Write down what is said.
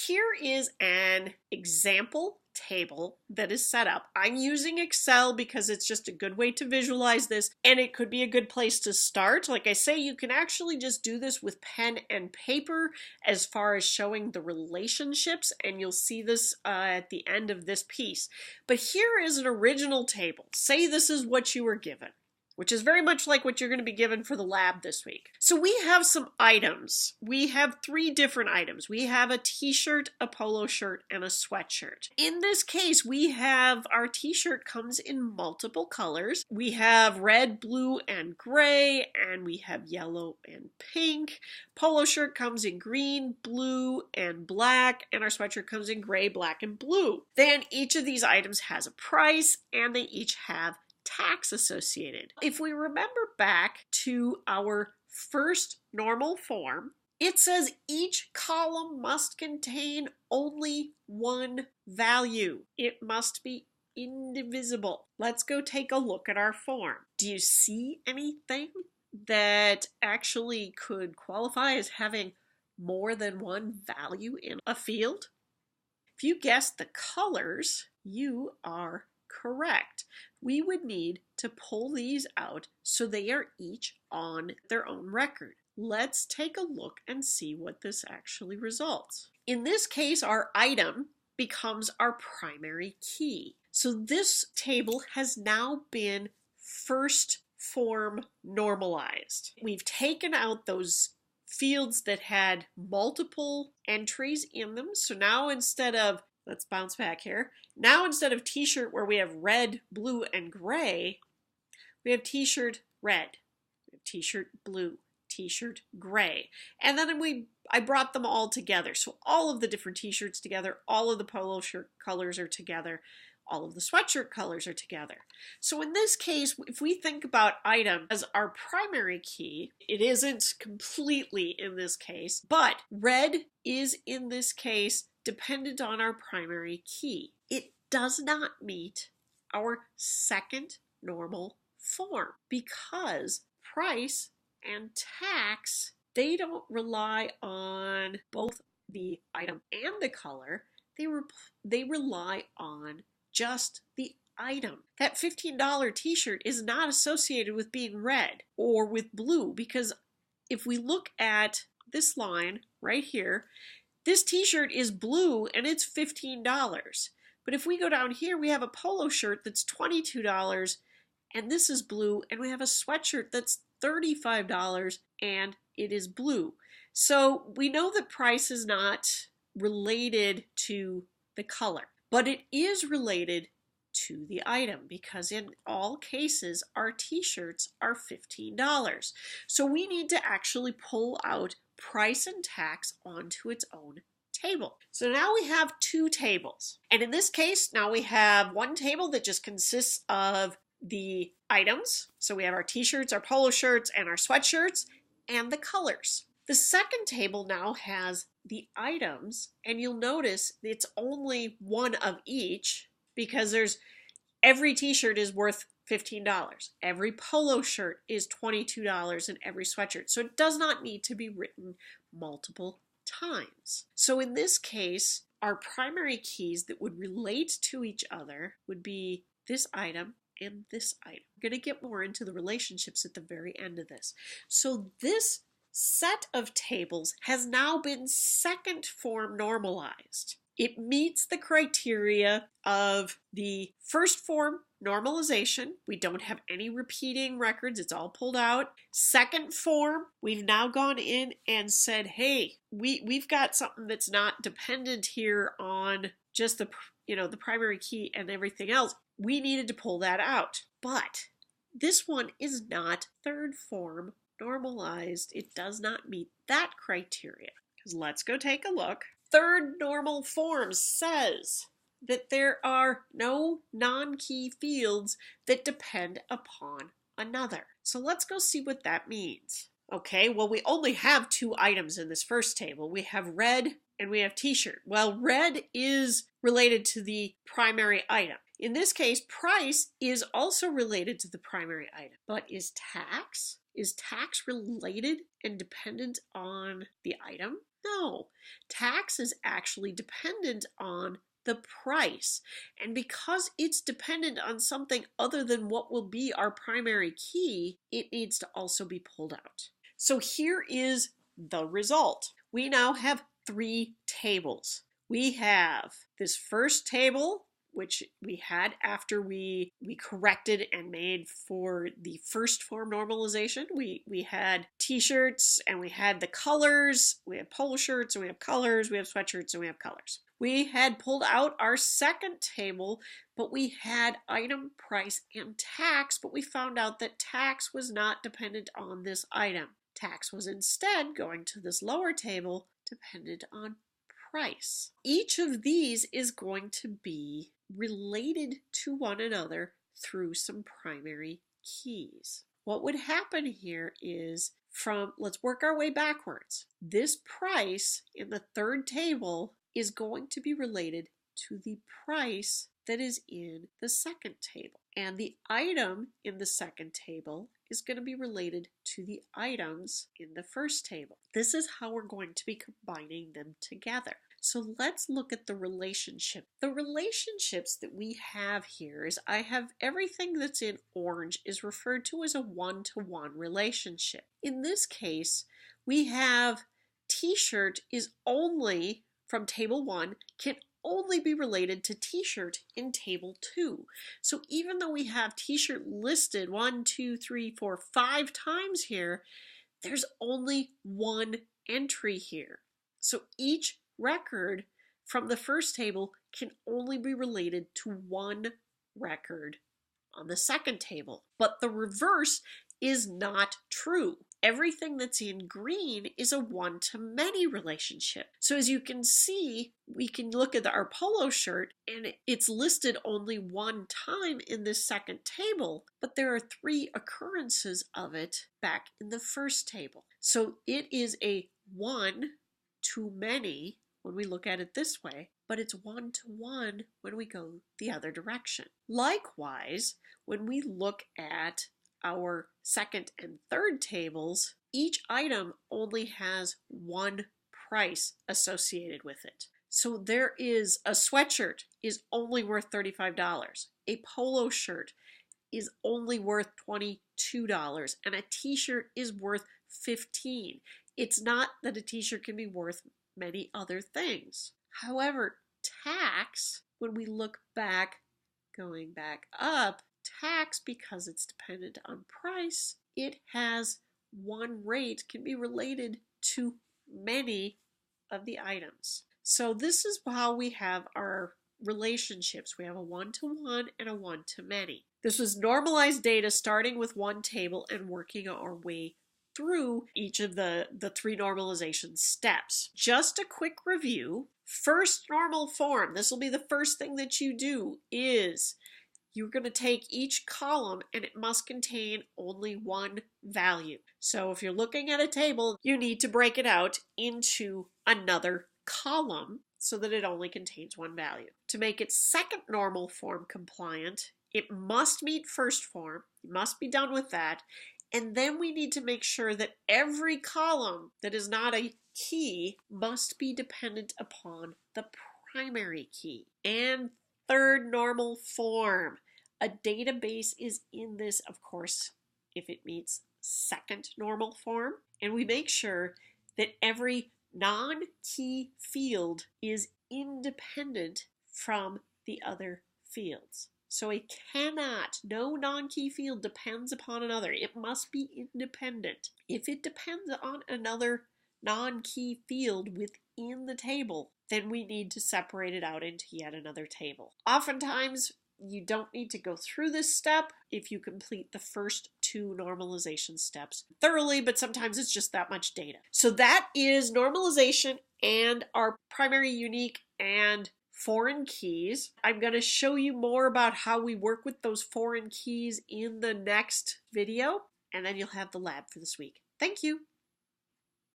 Here is an example table that is set up. I'm using Excel because it's just a good way to visualize this, and it could be a good place to start. Like I say, you can actually just do this with pen and paper as far as showing the relationships, and you'll see this at the end of this piece. But here is an original table. Say this is what you were given, which is very much like what you're going to be given for the lab this week. So we have some items. We have 3 different items. We have a t-shirt, a polo shirt, and a sweatshirt. In this case, we have our t-shirt comes in multiple colors. We have red, blue, and gray, and we have yellow and pink. Polo shirt comes in green, blue, and black, and our sweatshirt comes in gray, black, and blue. Then each of these items has a price, and they each have tax associated. If we remember back to our first normal form, it says each column must contain only one value. It must be indivisible. Let's go take a look at our form. Do you see anything that actually could qualify as having more than one value in a field? If you guessed the colors, you are correct. We would need to pull these out so they are each on their own record. Let's take a look and see what this actually results. In this case, our item becomes our primary key. So this table has now been first form normalized. We've taken out those fields that had multiple entries in them. So now instead of, let's bounce back here. Now instead of t-shirt where we have red, blue, and gray, we have t-shirt red, we have t-shirt blue, t-shirt gray. And then I brought them all together. So all of the different t-shirts together, all of the polo shirt colors are together, all of the sweatshirt colors are together. So in this case, if we think about item as our primary key, it isn't completely in this case, but red is in this case dependent on our primary key. It does not meet our second normal form because price and tax, they don't rely on both the item and the color. They rely on just the item. That $15 t-shirt is not associated with being red or with blue because if we look at this line right here, this t-shirt is blue and it's $15. But if we go down here, we have a polo shirt that's $22 and this is blue, and we have a sweatshirt that's $35 and it is blue. So we know that price is not related to the color, but it is related to the item because in all cases our t-shirts are $15. So we need to actually pull out price and tax onto its own table. So now we have 2 tables. And in this case, now we have one table that just consists of the items. So we have our t-shirts, our polo shirts, and our sweatshirts, and the colors. The second table now has the items, and you'll notice it's only one of each because every t-shirt is worth $15. Every polo shirt is $22 and every sweatshirt. So it does not need to be written multiple times. So in this case, our primary keys that would relate to each other would be this item and this item. I'm going to get more into the relationships at the very end of this. So this set of tables has now been second form normalized. It meets the criteria of the first form normalization. We don't have any repeating records. It's all pulled out. Second form, we've now gone in and said, hey, we've got something that's not dependent here on just the primary key and everything else. We needed to pull that out. But this one is not third form normalized. It does not meet that criteria. Because let's go take a look. Third normal form says that there are no non-key fields that depend upon another. So let's go see what that means. Okay, well, we only have 2 items in this first table. We have red and we have t-shirt. Well, red is related to the primary item. In this case, price is also related to the primary item. But is tax related and dependent on the item? No, tax is actually dependent on the price. And because it's dependent on something other than what will be our primary key, it needs to also be pulled out. So here is the result. We now have 3 tables. We have this first table, which we had after we corrected and made for the first form normalization. We had t-shirts and we had the colors. We have polo shirts and we have colors. We have sweatshirts and we have colors. We had pulled out our second table, but we had item, price, and tax, but we found out that tax was not dependent on this item. Tax was instead going to this lower table dependent on price. Each of these is going to be related to one another through some primary keys. What would happen here is let's work our way backwards. This price in the third table is going to be related to the price that is in the second table. And the item in the second table is going to be related to the items in the first table. This is how we're going to be combining them together. So let's look at the relationship. The relationships that we have here is I have everything that's in orange is referred to as a one-to-one relationship. In this case, we have t-shirt is only from table 1 can only be related to t-shirt in table 2. So even though we have t-shirt listed 1, 2, 3, 4, 5 times here, there's only one entry here. So each record from the first table can only be related to one record on the second table. But the reverse is not true. Everything that's in green is a one-to-many relationship. So as you can see, we can look at our polo shirt and it's listed only one time in this second table, but there are 3 occurrences of it back in the first table. So it is a one-to-many when we look at it this way, but it's one-to-one when we go the other direction. Likewise, when we look at our second and third tables, each item only has one price associated with it. So there is a sweatshirt is only worth $35. A polo shirt is only worth $22 and a t-shirt is worth $15. It's not that a t-shirt can be worth many other things. However, tax, when we look back, going back up, tax, because it's dependent on price, it has one rate, can be related to many of the items. So this is how we have our relationships. We have a one-to-one and a one-to-many. This was normalized data starting with one table and working our way through each of the 3 normalization steps. Just a quick review. First normal form, this will be the first thing that you do, is you're going to take each column and it must contain only one value. So if you're looking at a table, you need to break it out into another column so that it only contains one value. To make it second normal form compliant, it must meet first form. You must be done with that. And then we need to make sure that every column that is not a key must be dependent upon the primary key. And third normal form. A database is in this, of course, if it meets second normal form. And we make sure that every non-key field is independent from the other fields. So it cannot, no non-key field depends upon another. It must be independent. If it depends on another non-key field within the table, then we need to separate it out into yet another table. Oftentimes, you don't need to go through this step if you complete the first 2 normalization steps thoroughly, but sometimes it's just that much data. So that is normalization and our primary, unique, and foreign keys. I'm going to show you more about how we work with those foreign keys in the next video, and then you'll have the lab for this week. Thank you.